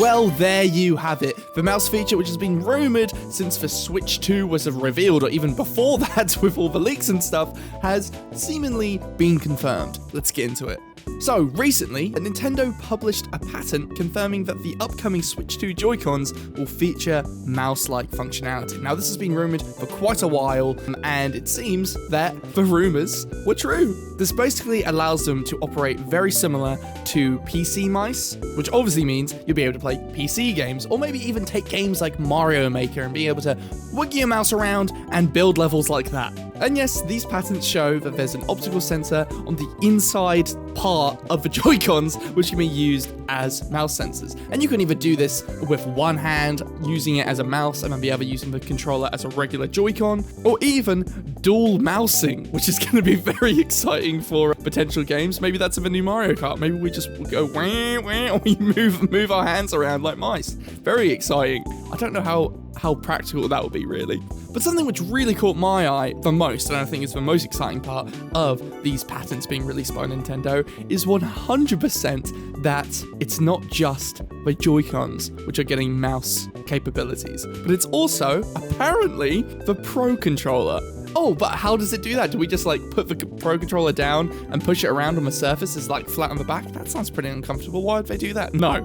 Well, there you have it. The mouse feature, which has been rumored since the Switch 2 was revealed, or even before that with all the leaks and stuff, has seemingly been confirmed. Let's get into it. So, recently, Nintendo published a patent confirming that the upcoming Switch 2 Joy-Cons will feature mouse-like functionality. Now, this has been rumored for quite a while, and it seems that the rumors were true. This basically allows them to operate very similar to PC mice, which obviously means you'll be able to play PC games, or maybe even take games like Mario Maker and be able to wiggle your mouse around and build levels like that. And yes, these patents show that there's an optical sensor on the inside part of the Joy-Cons, which can be used as mouse sensors. And you can either do this with one hand, using it as a mouse, and then the other using the controller as a regular Joy-Con, or even dual mousing, which is going to be very exciting for potential games. Maybe that's in the new Mario Kart. Maybe we just go wah, wah, and we move our hands around like mice. Very exciting. I don't know how practical that will be, really. But something which really caught my eye the most, and I think is the most exciting part of these patents being released by Nintendo, is 100% that it's not just the Joy-Cons which are getting mouse capabilities, but it's also, apparently, the Pro Controller. Oh, but how does it do that? Do we just like put the Pro Controller down and push it around on the surface as like flat on the back? That sounds pretty uncomfortable. Why would they do that? No,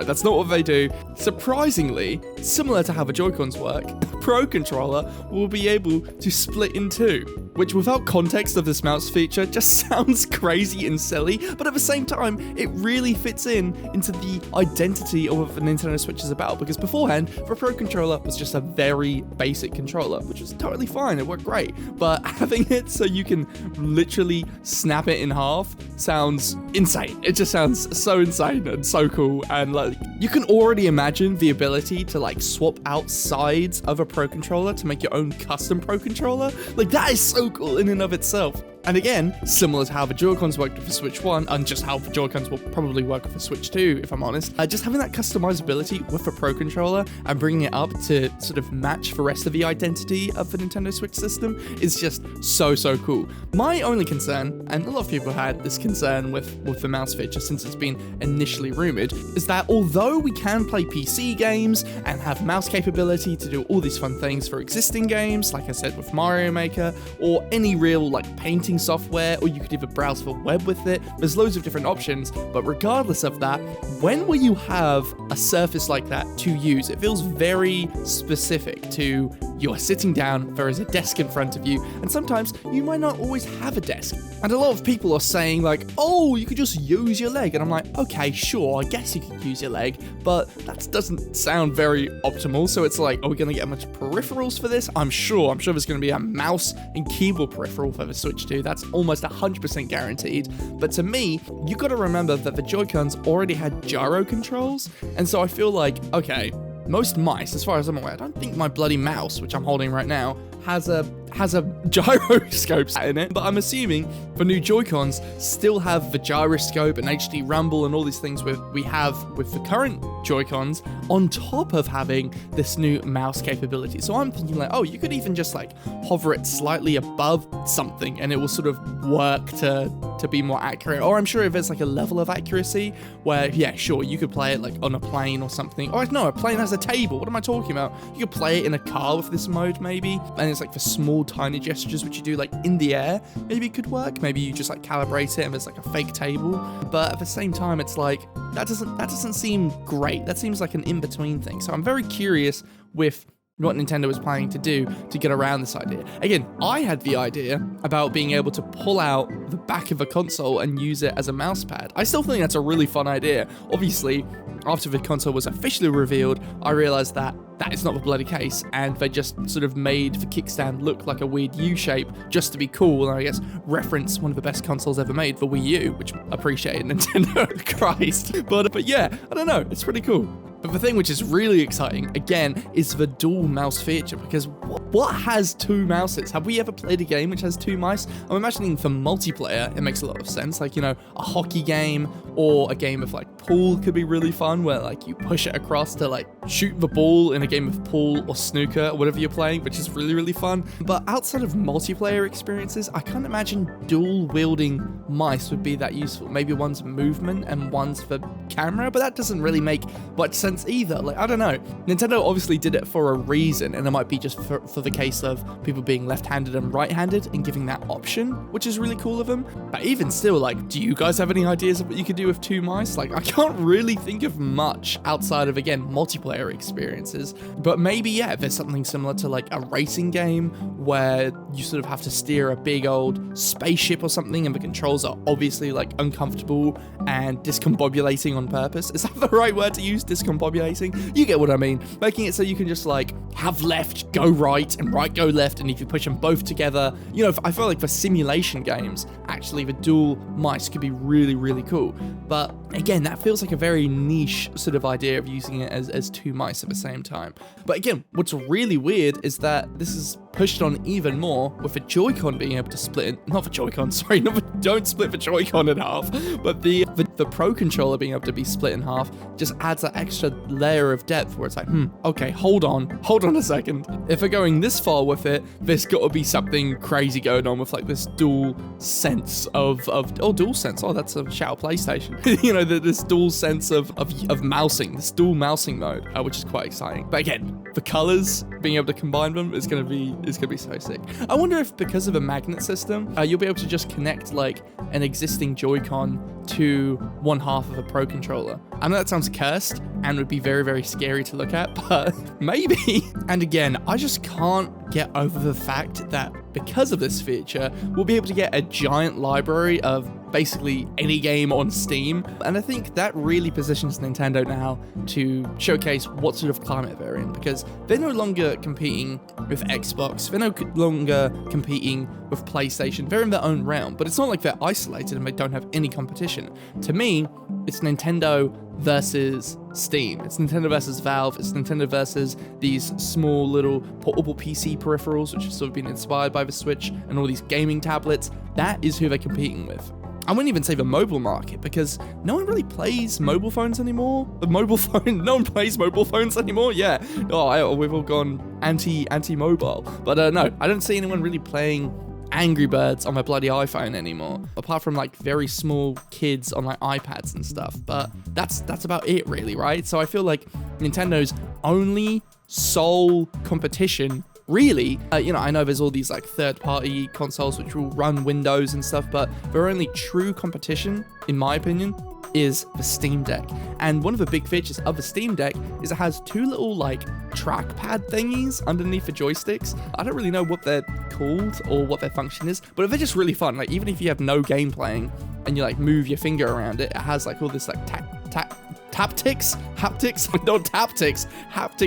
that's not what they do. Surprisingly, similar to how the Joy-Cons work, the Pro Controller will be able to split in two, which without context of this mouse feature just sounds crazy and silly, but at the same time, it really fits into the identity of what the Nintendo Switch is about, because beforehand, the Pro Controller was just a very basic controller, which was totally fine, it worked great, but having it so you can literally snap it in half sounds insane. It just sounds so insane and so cool, and like, you can already imagine the ability to like swap out sides of a Pro Controller to make your own custom Pro Controller. Like, that is so cool in and of itself. And again, similar to how the Joy-Cons worked with the Switch 1, and just how the Joy-Cons will probably work with the Switch 2, if I'm honest, just having that customizability with the Pro Controller and bringing it up to sort of match the rest of the identity of the Nintendo Switch system is just so cool. My only concern, and a lot of people had this concern with the mouse feature since it's been initially rumored, is that although we can play PC games and have mouse capability to do all these fun things for existing games, like I said with Mario Maker, or any real like painting software, or you could even browse the web with it. There's loads of different options, but regardless of that, when will you have a surface like that to use? It feels very specific to you're sitting down, there is a desk in front of you, and sometimes you might not always have a desk. And a lot of people are saying like, oh, you could just use your leg. And I'm like, okay, sure, I guess you could use your leg, but that doesn't sound very optimal. So it's like, are we going to get much peripherals for this? I'm sure there's going to be a mouse and keyboard peripheral for the Switch 2. That's almost 100% guaranteed. But to me, you got to remember that the Joy-Cons already had gyro controls. And so I feel like, okay, most mice, as far as I'm aware, I don't think my bloody mouse, which I'm holding right now, has a gyroscope in it, but I'm assuming the new Joy-Cons still have the gyroscope and HD rumble and all these things we have with the current Joy-Cons on top of having this new mouse capability. So I'm thinking like, oh, you could even just like hover it slightly above something and it will sort of work to be more accurate. Or I'm sure if there's like a level of accuracy where, yeah, sure, you could play it like on a plane or something. Or no, a plane has a table. What am I talking about? You could play it in a car with this mode maybe, and it's like for small tiny gestures which you do like in the air, maybe it could work. Maybe you just like calibrate it and there's like a fake table, but at the same time it's like that doesn't seem great. That seems like an in-between thing. So I'm very curious with what Nintendo was planning to do to get around this idea. Again, I had the idea about being able to pull out the back of a console and use it as a mouse pad. I still think that's a really fun idea. Obviously, after the console was officially revealed, I realized that is not the bloody case, and they just sort of made the kickstand look like a weird U shape just to be cool, and I guess reference one of the best consoles ever made, the Wii U, which I appreciate, Nintendo. Christ. But yeah, I don't know, it's pretty cool. But the thing which is really exciting, again, is the dual mouse feature, because what has two mouses? Have we ever played a game which has two mice? I'm imagining for multiplayer, it makes a lot of sense. Like, you know, a hockey game or a game of like pool could be really fun, where like you push it across to like shoot the ball in a game of pool or snooker or whatever you're playing, which is really, really fun. But outside of multiplayer experiences, I can't imagine dual wielding mice would be that useful. Maybe one's movement and one's for camera, but that doesn't really make much sense sense either. Like, I don't know. Nintendo obviously did it for a reason, and it might be just for the case of people being left-handed and right-handed and giving that option, which is really cool of them. But even still, like, do you guys have any ideas of what you could do with 2 mice? Like, I can't really think of much outside of, again, multiplayer experiences. But maybe, yeah, there's something similar to like a racing game where you sort of have to steer a big old spaceship or something, and the controls are obviously like uncomfortable and discombobulating on purpose. Is that the right word to use? Discombobulating? You get what I mean. Making it so you can just like have left go right and right go left, and if you push them both together, you know, I feel like for simulation games, actually the dual mice could be really, really cool. But again, that feels like a very niche sort of idea of using it as 2 mice at the same time. But again, what's really weird is that this is pushed on even more with the Joy-Con being able to split in, not the Joy-Con, sorry, don't split the Joy-Con in half, but the Pro Controller being able to be split in half just adds that extra layer of depth where it's like, okay, hold on a second. If we're going this far with it, there's got to be something crazy going on with like this dual sense of dual sense. Oh, that's a shout PlayStation. You know, this dual sense of mousing, this dual mousing mode, which is quite exciting. But again, the colors, being able to combine them is gonna be so sick. I wonder if because of a magnet system, you'll be able to just connect like an existing Joy-Con to one half of a Pro Controller. I know that sounds cursed and would be very, very scary to look at, but maybe. And again, I just can't get over the fact that because of this feature, we'll be able to get a giant library of basically any game on Steam. And I think that really positions Nintendo now to showcase what sort of climate they're in, because they're no longer competing with Xbox, they're no longer competing with PlayStation, they're in their own realm, but it's not like they're isolated and they don't have any competition. To me, it's Nintendo versus Steam. It's Nintendo versus Valve. It's Nintendo versus these small little portable PC peripherals, which have sort of been inspired by the Switch, and all these gaming tablets. That is who they're competing with. I wouldn't even say the mobile market, because no one really plays mobile phones anymore. No one plays mobile phones anymore. Yeah. We've all gone anti-mobile. But no, I don't see anyone really playing Angry Birds on my bloody iPhone anymore, apart from like very small kids on like iPads and stuff. But that's about it really, right? So I feel like Nintendo's only sole competition really, you know, I know there's all these like third-party consoles which will run Windows and stuff, but their only true competition, in my opinion, is the Steam Deck. And one of the big features of the Steam Deck is it has 2 little like trackpad thingies underneath the joysticks. I don't really know what they're called or what their function is, but they're just really fun. Like, even if you have no game playing and you like move your finger around it, it has like all this like haptic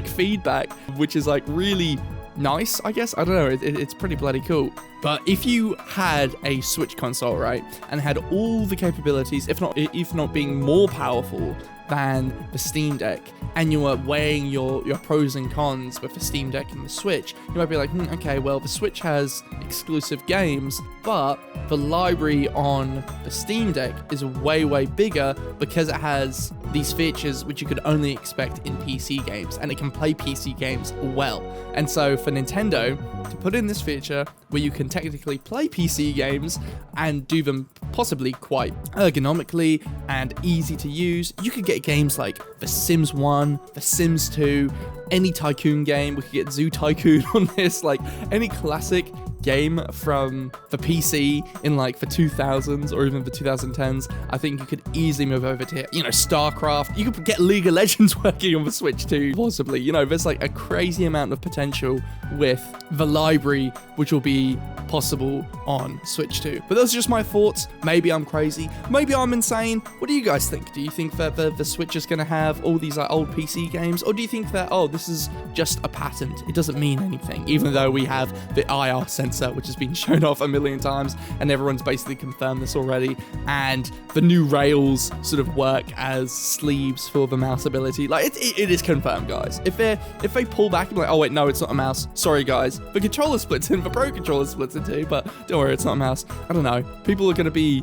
feedback, which is like really nice, I guess. I don't know, it's pretty bloody cool. But if you had a Switch console, right, and had all the capabilities, if not being more powerful than the Steam Deck, and you were weighing your pros and cons with the Steam Deck and the Switch, you might be like, okay, well, the Switch has exclusive games, but the library on the Steam Deck is way, way bigger because it has these features which you could only expect in PC games, and it can play PC games well. And so for Nintendo to put in this feature where you can technically play PC games and do them possibly quite ergonomically and easy to use, you could get games like The Sims 1, The Sims 2, any tycoon game. We could get Zoo Tycoon on this, like any classic game from the PC in like the 2000s or even the 2010s. I think you could easily move over to, you know, StarCraft. You could get League of Legends working on the Switch too, possibly. You know, there's like a crazy amount of potential with the library which will be possible on Switch 2. But those are just my thoughts. Maybe I'm crazy. Maybe I'm insane. What do you guys think? Do you think that the Switch is going to have all these like old PC games? Or do you think that, oh, this is just a patent? It doesn't mean anything, even though we have the IR sensor, which has been shown off a million times, and everyone's basically confirmed this already. And the new rails sort of work as sleeves for the mouse ability. Like, it is confirmed, guys. If they pull back and be like, oh wait, no, it's not a mouse. Sorry, guys. The controller splits in, the Pro Controller splits in too, but don't worry, it's not a mouse. I don't know. People are gonna be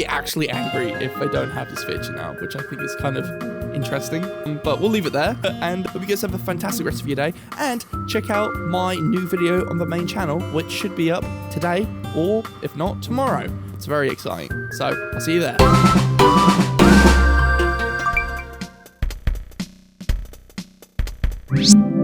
actually angry if they don't have this feature now, which I think is kind of interesting. But we'll leave it there, and hope you guys have a fantastic rest of your day, and check out my new video on the main channel, which should be up today, or if not, tomorrow. It's very exciting. So I'll see you there. you.